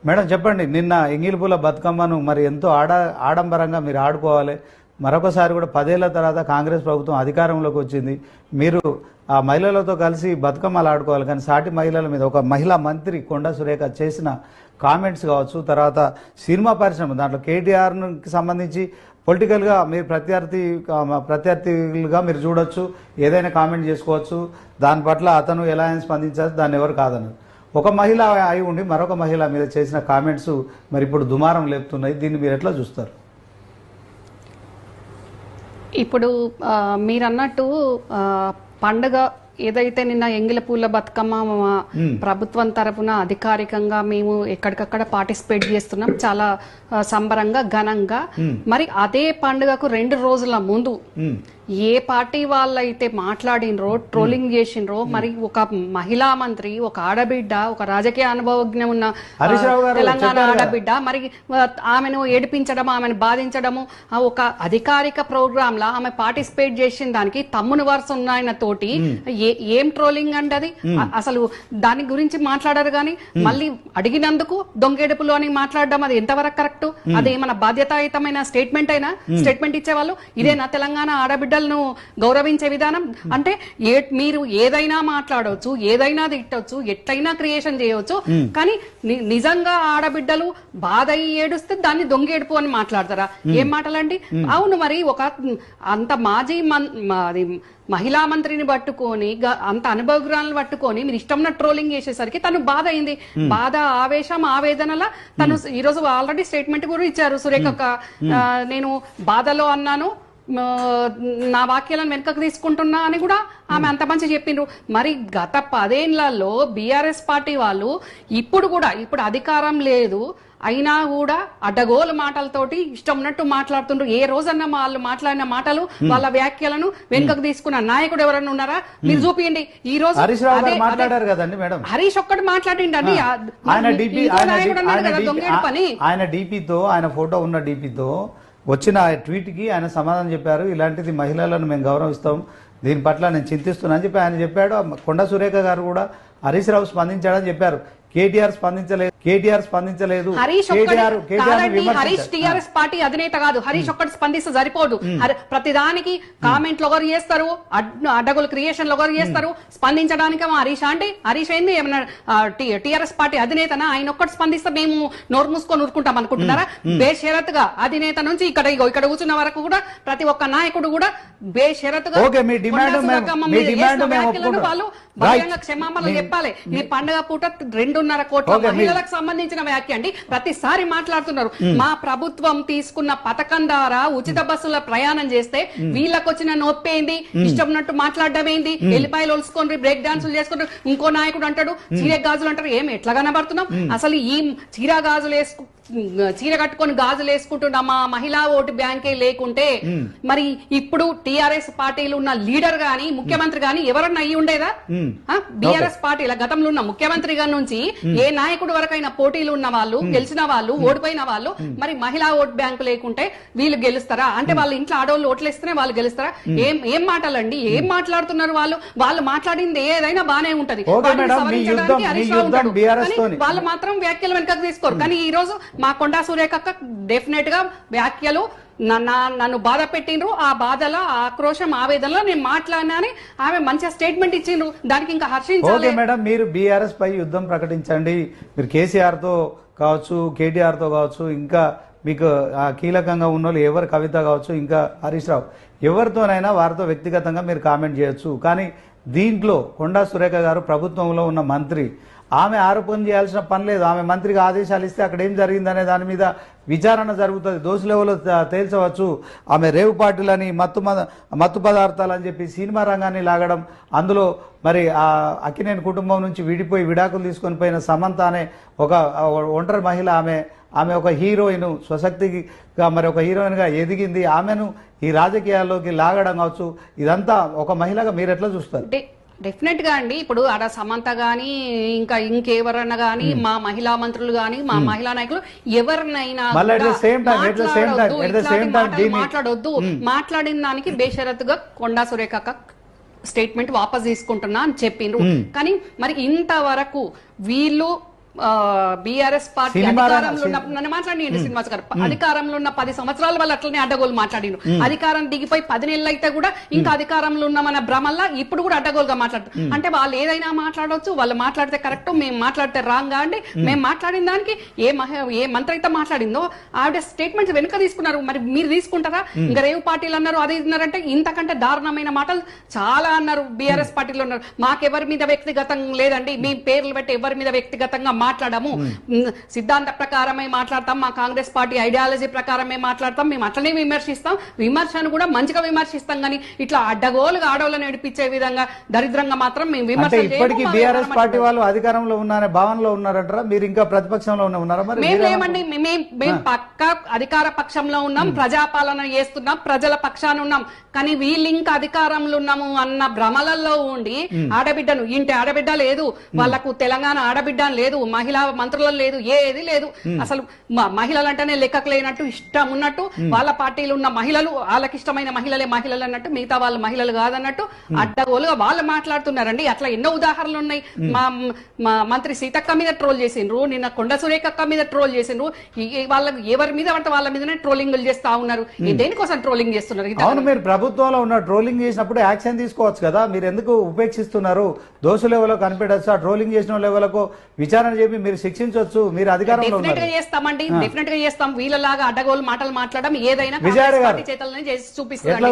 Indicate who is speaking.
Speaker 1: Madam చెప్పండి, నిన్న ఎంగిలిపూల బతుకమ్మను మరి ఎంతో ఆడంబరంగా మీరు ఆడుకోవాలి. మరొకసారి కూడా 10 ఏళ్ల తర్వాత కాంగ్రెస్ ప్రభుత్వం అధికారంలోకి వచ్చింది. మీరు ఆ మహిళలతో కలిసి బతుకమ్మలు ఆడుకోవాలి. కానీ సాటి మహిళల మీద ఒక మహిళా మంత్రి కొండా సురేఖ చేసిన కామెంట్స్ కావచ్చు, తర్వాత సినిమా పరిశ్రమ దాంట్లో కేటీఆర్కి సంబంధించి పొలిటికల్గా మీరు ప్రత్యర్థులుగా మీరు చూడొచ్చు, ఏదైనా కామెంట్ చేసుకోవచ్చు. దాని పట్ల అతను ఎలా స్పందించారు, దాన్ని ఎవరు కాదన్నారు. ఒక మహిళ అయి ఉండి మరొక మహిళ మీద చేసిన కామెంట్స్ మరి ఇప్పుడు దుమారం లేపుతున్నాయి. దీన్ని మీరు ఎట్లా చూస్తారు?
Speaker 2: ఇప్పుడు మీరు అన్నట్టు పండుగ ఏదైతే నిన్న ఎంగిలిపూల బతుకమ్మ ప్రభుత్వం తరఫున అధికారికంగా మేము ఎక్కడికక్కడ పార్టిసిపేట్ చేస్తున్నాం, చాలా సంబరంగా ఘనంగా. మరి అదే పండుగకు 2 రోజుల ముందు ఏ పార్టీ వాళ్ళైతే మాట్లాడినరో, ట్రోలింగ్ చేసినరో, మరి ఒక మహిళా మంత్రి, ఒక ఆడబిడ్డ, ఒక రాజకీయ అనుభవజ్ఞ ఉన్న తెలంగాణ ఆడబిడ్డ, మరి ఆమెను ఏడిపించడం, ఆమెను బాధించడము, ఒక అధికారిక ప్రోగ్రామ్ లా ఆమె పార్టిసిపేట్ చేసిన దానికి తమ్ముని వరుస ఉన్నాయన తోటి ఏం ట్రోలింగ్ అండి అది? అసలు దాని గురించి మాట్లాడారు. కానీ మళ్ళీ అడిగినందుకు దొంగేడుపులు అని మాట్లాడడం అది ఎంతవరకు కరెక్ట్? అదేమన్నా బాధ్యతాయుతమైన స్టేట్మెంట్ ఇచ్చేవాళ్ళు ఇదేనా తెలంగాణ ఆడబిడ్డలను గౌరవించే విధానం? అంటే మీరు ఏదైనా మాట్లాడవచ్చు, ఏదైనా తిట్టవచ్చు, ఎట్లయినా క్రియేషన్ చేయవచ్చు, కానీ నిజంగా ఆడబిడ్డలు బాధ ఏడుస్తే దాన్ని దొంగేడుపు అని మాట్లాడతారా? ఏం మాటలండి? అవును, మరి ఒక అంత మాజీ మహిళా మంత్రిని పట్టుకొని, అంత అనుభవజ్ఞాలను పట్టుకొని మీరు ఇష్టంన ట్రోలింగ్ చేసేసరికి తను బాధ అయింది. బాధ, ఆవేశం, ఆవేదనల తను ఈరోజు ఆల్రెడీ స్టేట్మెంట్ కూడా ఇచ్చారు సురేఖ. నేను బాధలో అన్నాను, నా వాక్యాలను వెనుకకు తీసుకుంటున్నా అని కూడా ఆమె అంత మంచి చెప్పిండ్రు. మరి గత 10 ఏళ్లలో బీఆర్ఎస్ పార్టీ వాళ్ళు ఇప్పుడు అధికారం లేదు అయినా కూడా అడ్డగోలు మాటలతోటి ఇష్టం ఉన్నట్టు మాట్లాడుతుండ్రు. ఏ రోజన్నా వాళ్ళు మాట్లాడిన మాటలు, వాళ్ళ వ్యాఖ్యలను వెనుకకు తీసుకున్న నాయకుడు ఎవరన్నా ఉన్నారా? మీరు చూపించండి. ఈ రోజు
Speaker 1: మాట్లాడారు కదండి మేడం,
Speaker 2: హరీష్ ఒక్కటి మాట్లాడిండండి.
Speaker 1: ఆయన డీపీతో, ఆయన ఫోటో ఉన్న డీపీతో వచ్చిన ట్వీట్ కి ఆయన సమాధానం చెప్పారు. ఇలాంటిది మహిళలను మేము గౌరవిస్తాం, దీని పట్ల నేను చింతిస్తున్నా అని చెప్పి ఆయన చెప్పాడు. కొండా సురేఖ గారు కూడా హరీష్ రావు స్పందించాడని చెప్పారు. కేటీఆర్ స్పందించలేదు.
Speaker 2: హరీష్ టీఆర్ఎస్ పార్టీ అధినేత కాదు. హరీష్ ఒక్కటి స్పందిస్తే సరిపోదు. ప్రతిదానికి కామెంట్లు ఒకరు చేస్తారు, అడ్డగోలు క్రియేషన్లు ఒకరు చేస్తారు. స్పందించడానికి హరీష్ అంటే హరీష్ ఏంది ఏమన్నా టీఆర్ఎస్ పార్టీ అధినేతనా? ఆయన ఒక్కటి స్పందిస్తే మేము నోరు మూసుకొని ఊరుకుంటాం అనుకుంటున్నారా? బేషరతుగా అధినేత నుంచి ఇక్కడ కూర్చున్న వరకు కూడా ప్రతి ఒక్క నాయకుడు కూడా బేషరతుగా వాళ్ళు బహిరంగ క్షమాపణలు చెప్పాలి. ఈ పండుగ పూట 2.5 కోట్ల మహిళలకు సంబంధించిన వ్యాఖ్య అండి. ప్రతిసారి మాట్లాడుతున్నారు. మా ప్రభుత్వం తీసుకున్న పథకం ద్వారా ఉచిత బస్సుల ప్రయాణం చేస్తే వీళ్ళకి వచ్చిన నొప్పి ఏంది? ఇష్టం ఉన్నట్టు మాట్లాడడం ఏంది? ఎల్లిపాయలు ఒలుసుకొని బ్రేక్ డాన్సులు చేసుకుంటారు. ఇంకో నాయకుడు అంటాడు చీర గాజులు అంటారు. ఏం ఎట్లా కనబడుతున్నాం? అసలు ఈ చీర కట్టుకొని గాజులు వేసుకుంటున్న మా మహిళా ఓటు బ్యాంకే లేకుంటే మరి ఇప్పుడు టీఆర్ఎస్ పార్టీలు ఉన్న లీడర్ గాని, ముఖ్యమంత్రి గాని ఎవరన్నా అయ్యి ఉండేదా? బీఆర్ఎస్ పార్టీల గతంలో ఉన్న ముఖ్యమంత్రి గారి నుంచి ఏ నాయకుడు వరకైనా పోటీలు ఉన్న వాళ్ళు, గెలిచిన వాళ్ళు, ఓడిపోయిన వాళ్ళు, మరి మహిళా ఓటు బ్యాంకు లేకుంటే వీళ్ళు గెలుస్తారా? అంటే వాళ్ళ ఇంట్లో ఆడవాళ్ళు ఓట్లేస్తేనే వాళ్ళు గెలుస్తారా? ఏం మాటలండి? ఏం మాట్లాడుతున్నారు? వాళ్ళు మాట్లాడింది ఏదైనా బానే ఉంటది, సవరించడానికి హరీష్ రావు ఉంటాడు. వాళ్ళు మాత్రం వ్యాఖ్యలు వెనకకు తీసుకోరు. కానీ ఈ రోజు మా కొండా సురేఖ డెఫినెట్ గా వ్యాఖ్యలు నన్ను బాధ పెట్టిండ్రు. ఆ బాధల, ఆక్రోశం, ఆవేదనలో నేను మాట్లాడినా ఆమె మంచిగా స్టేట్మెంట్ ఇచ్చిండ్రు. దానికి ఇంకా హర్షించాలి.
Speaker 1: మేడం, మీరు బీఆర్ఎస్ పై యుద్ధం ప్రకటించండి. మీరు కేసీఆర్ తో కావచ్చు, కేటీఆర్ తో కావచ్చు, ఇంకా మీకు కీలకంగా ఉన్న వాళ్ళు ఎవరు, కవిత కావచ్చు, ఇంకా హరీష్ రావు, ఎవరితోనైనా వారితో వ్యక్తిగతంగా మీరు కామెంట్ చేయొచ్చు. కానీ దీంట్లో కొండా సురేఖ గారు ప్రభుత్వంలో ఉన్న మంత్రి, ఆమె ఆరోపణ చేయాల్సిన పని లేదు. ఆమె మంత్రికి ఆదేశాలు ఇస్తే అక్కడ ఏం జరిగిందనే దాని మీద విచారణ జరుగుతుంది. దోషులెవరో తేల్చవచ్చు. ఆమె రేవు పార్టీలని, మత్తు పదార్థాలు అని చెప్పి సినిమా రంగాన్ని లాగడం, అందులో మరి ఆ అక్కినేని కుటుంబం నుంచి విడిపోయి విడాకులు తీసుకొని పోయిన సమంత అనే ఒక ఒంటరి మహిళ, ఆమె ఒక హీరోయిన్, స్వశక్తిగా మరి ఒక హీరోయిన్ గా ఎదిగింది. ఆమెను ఈ రాజకీయాల్లోకి లాగడం కావచ్చు. ఇదంతా ఒక మహిళగా మీరు ఎట్లా చూస్తారు?
Speaker 2: డెఫినెట్ గా అండి. ఇప్పుడు ఆడ సమంత గాని, ఇంకెవరన్నా గాని, మా మహిళా మంత్రులు గాని, మా మహిళా నాయకులు ఎవరినైనా మాట్లాడొద్దు. మాట్లాడిన దానికి బేషరతుగా కొండా సురేఖ స్టేట్మెంట్ వాపస్ తీసుకుంటున్నా అని చెప్పిండ్రు. కానీ మరి ఇంతవరకు వీళ్ళు బీఆర్ఎస్ పార్టీ
Speaker 1: సినిమా
Speaker 2: అధికారంలో ఉన్నప్పుడు నన్ను మాట్లాడి శ్రీనివాస్ గారు అధికారంలో ఉన్న 10 సంవత్సరాల వాళ్ళు అట్లనే అడ్డగోలు మాట్లాడిను అధికారం దిగిపోయి 10 నెలలు అయితే కూడా ఇంకా అధికారంలో ఉన్న మన భ్రమల్లా ఇప్పుడు కూడా అడ్డగోలుగా మాట్లాడుతారు అంటే వాళ్ళు ఏదైనా మాట్లాడవచ్చు వాళ్ళు మాట్లాడితే కరెక్ట్ మేము మాట్లాడితే రాంగ్ అండి మేము మాట్లాడిన దానికి ఏ మంత్రి అయితే మాట్లాడిందో ఆవిడ స్టేట్మెంట్స్ వెనుక తీసుకున్నారు మరి మీరు తీసుకుంటారా ఇంకా రేవు పార్టీలు అన్నారు అది ఇన్నారంటే ఇంతకంటే దారుణమైన మాటలు చాలా అన్నారు బీఆర్ఎస్ పార్టీలో ఉన్నారు మాకెవరి మీద వ్యక్తిగతం లేదండి మీ పేర్లు పెట్టి ఎవరి మీద వ్యక్తిగతంగా మాట్లాడము సిద్ధాంత ప్రకారమే మాట్లాడతాం మా కాంగ్రెస్ పార్టీ ఐడియాలజీ ప్రకారమే మాట్లాడతాం మేము అట్లనే విమర్శిస్తాం విమర్శను కూడా మంచిగా విమర్శిస్తాం కానీ ఇట్లా అడ్డగోలుగా ఆడవాళ్ళని నడిపించే విధంగా దరిద్రంగా మాత్రం మేము విమర్శ
Speaker 1: ఇప్పటికీ బీఆర్ఎస్ పార్టీ వాళ్ళు అధికారంలో ఉన్నారనే భావనలో ఉన్నారంటారా మీరు ఇంకా ప్రతిపక్షంలో ఉన్నారా మరి
Speaker 2: మేము లేమండి మేము పక్క అధికార పక్షంలో ఉన్నాం ప్రజాపాలన చేస్తున్నాం ప్రజల పక్షాన ఉన్నాం కానీ వీళ్ళు ఇంకా అధికారంలో ఉన్నాము అన్న భ్రమలలో ఉండి ఆడబిడ్డను ఇంటి ఆడబిడ్డ లేదు వాళ్ళకు తెలంగాణ ఆడబిడ్డ లేదు మహిళా మంత్రులలో లేదు ఏది లేదు అసలు మహిళలంటేనే లెక్కకు లేనట్టు ఇష్టం ఉన్నట్టు వాళ్ళ పార్టీలు ఉన్న మహిళలు వాళ్ళకి ఇష్టమైన మహిళలే మహిళలు అన్నట్టు మిగతా వాళ్ళ మహిళలు కాదన్నట్టు అడ్డగోలుగా వాళ్ళు మాట్లాడుతున్నారండి అట్లా ఎన్నో ఉదాహరణలు ఉన్నాయి మా మంత్రి సీతక్క మీద ట్రోల్ చేసిండ్రు నిన్న కొండ సురేఖక్క మీద ట్రోల్ చేసిండ్రు వాళ్ళకి ఎవరి మీద పడితే వాళ్ళ మీదనే ట్రోలింగ్లు చేస్తా ఉన్నారు దేనికోసం ట్రోలింగ్ చేస్తున్నారు
Speaker 1: అవును మీరు ప్రభుత్వంలో ఉన్న ట్రోలింగ్ చేసినప్పుడు యాక్షన్ తీసుకోవచ్చు కదా మీరు ఎందుకు ఉపేక్షిస్తున్నారు దోషులు ఎవరో కనిపెట్టచ్చు ఆ ట్రోలింగ్ చేసిన వాళ్ళకు విచారణ చెప్పి మీరు శిక్షించవచ్చు మీరు అధికారంలో
Speaker 2: డెఫినెట్ గా చేస్తామండి డెఫినెట్ గా చేస్తాం వీళ్ళలాగా అడ్డగోలు మాటలు మాట్లాడడం ఏదైనా చేతలనే చేసి చూపిస్తారు